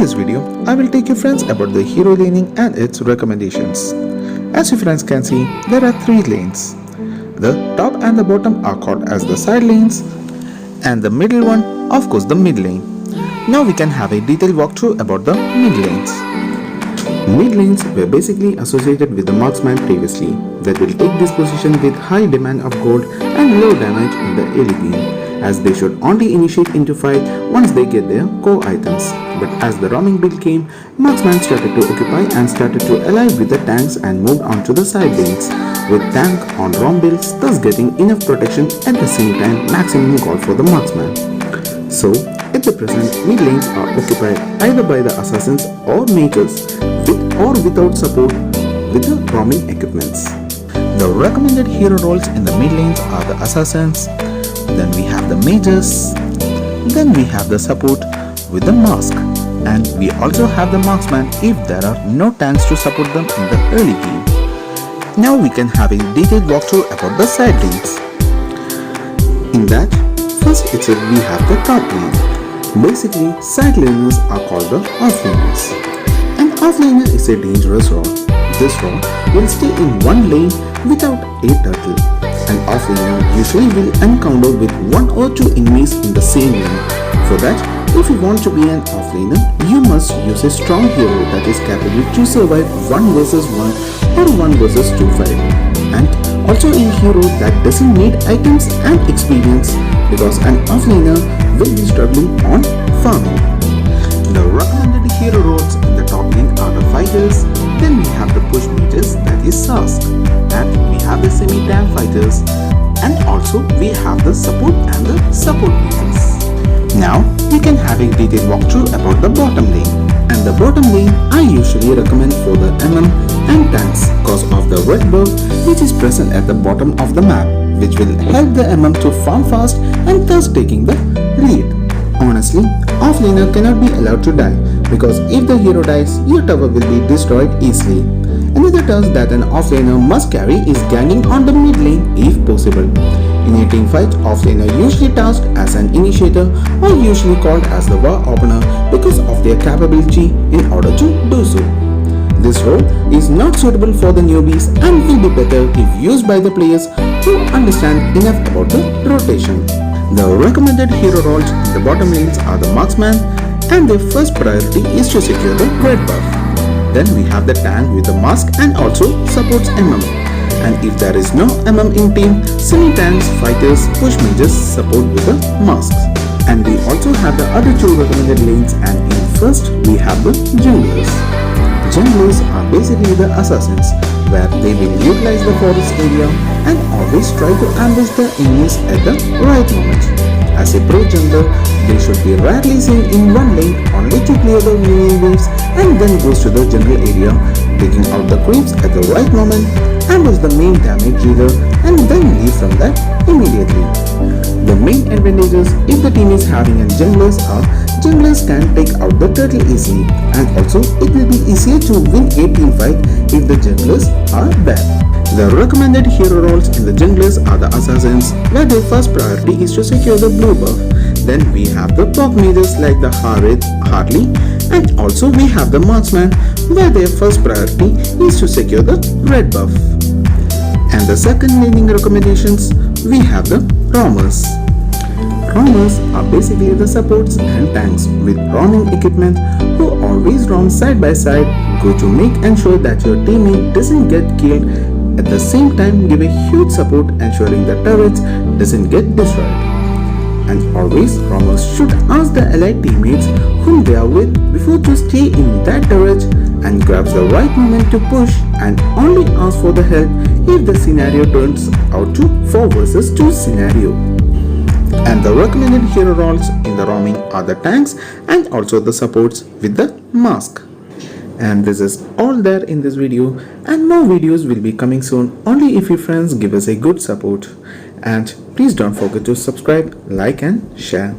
this video, I will take you friends about the hero laning and its recommendations. As you friends can see, there are 3 lanes. The top and the bottom are called as the side lanes, and the middle one, of course, the mid lane. Now we can have a detailed walkthrough about the mid lanes. Mid lanes were basically associated with the marksman previously, that will take this position with high demand of gold and low damage in the early game, as they should only initiate into fight once they get their core items. But as the roaming build came, marksman started to occupy and started to ally with the tanks and moved on to the side lanes, with tank on roam builds thus getting enough protection at the same time maximum gold for the marksman. So at the present, mid lanes are occupied either by the assassins or mages, with or without support with the roaming equipments. The recommended hero roles in the mid lanes are the assassins, then we have the mages, then we have the support with the mask, and we also have the marksman if there are no tanks to support them in the early game. Now we can have a detailed walkthrough about the side lanes. In that, first itself we have the top lane. Basically, side laners are called the offlaners. An offlaner is a dangerous role. This role will stay in one lane without a turtle. An offlaner usually will encounter with 1 or 2 enemies in the same lane. For that, if you want to be an offlaner, you must use a strong hero that is capable to survive 1 versus 1 or 1 versus 2 fight. And also a hero that doesn't need items and experience, because an offlaner will be struggling on farming. The recommended hero roles in the top lane are the fighters, then we have the push mages, that is Sask, and we have the semi-tank fighters, and also we have the support and the support mages. Now we can have a detailed walkthrough about the bottom lane. And the bottom lane I usually recommend for the MM and tanks because of the red buff which is present at the bottom of the map, which will help the MM to farm fast and thus taking the lead. Honestly, offlaner cannot be allowed to die, because if the hero dies, your tower will be destroyed easily. Another task that an offlaner must carry is ganging on the mid lane if possible. In a team fight, offlaner usually tasked as an initiator or usually called as the war opener because of their capability in order to do so. This role is not suitable for the newbies and will be better if used by the players who understand enough about the rotation. The recommended hero roles in the bottom lanes are the marksman, and their first priority is to secure the red buff. Then we have the tank with the mask and also supports MM. And if there is no MM in team, semi-tanks, fighters, push mages support with the masks. And we also have the other 2 recommended lanes, and in first we have the junglers. Junglers are basically the assassins, where they will utilize the forest area and always try to ambush the enemies at the right moment. As a pro jungler, they should be rarely seen in one lane only to clear the minion waves and then goes to the jungle area, taking out the creeps at the right moment, ambush the main damage dealer and then leave from that immediately. The main advantages if the team is having a junglers are junglers can take out the turtle easily, and also it will be easier to win a team fight if the junglers are bad. The recommended hero roles in the junglers are the assassins, where their first priority is to secure the blue buff. Then we have the pop mages like the Harley, and also we have the marksman, where their first priority is to secure the red buff. And the second laning recommendations, we have the roamers. Roamers are basically the supports and tanks with roaming equipment who always roam side by side, go to make ensure that your teammate doesn't get killed, at the same time give a huge support ensuring the turrets doesn't get destroyed. And always roamers should ask the allied teammates whom they are with before to stay in that turret and grabs the right moment to push, and only ask for the help if the scenario turns out to 4 versus 2 scenario. And the recommended hero roles in the roaming are the tanks and also the supports with the mask. And this is all there in this video, and more videos will be coming soon only if you friends give us a good support. And please don't forget to subscribe, like and share.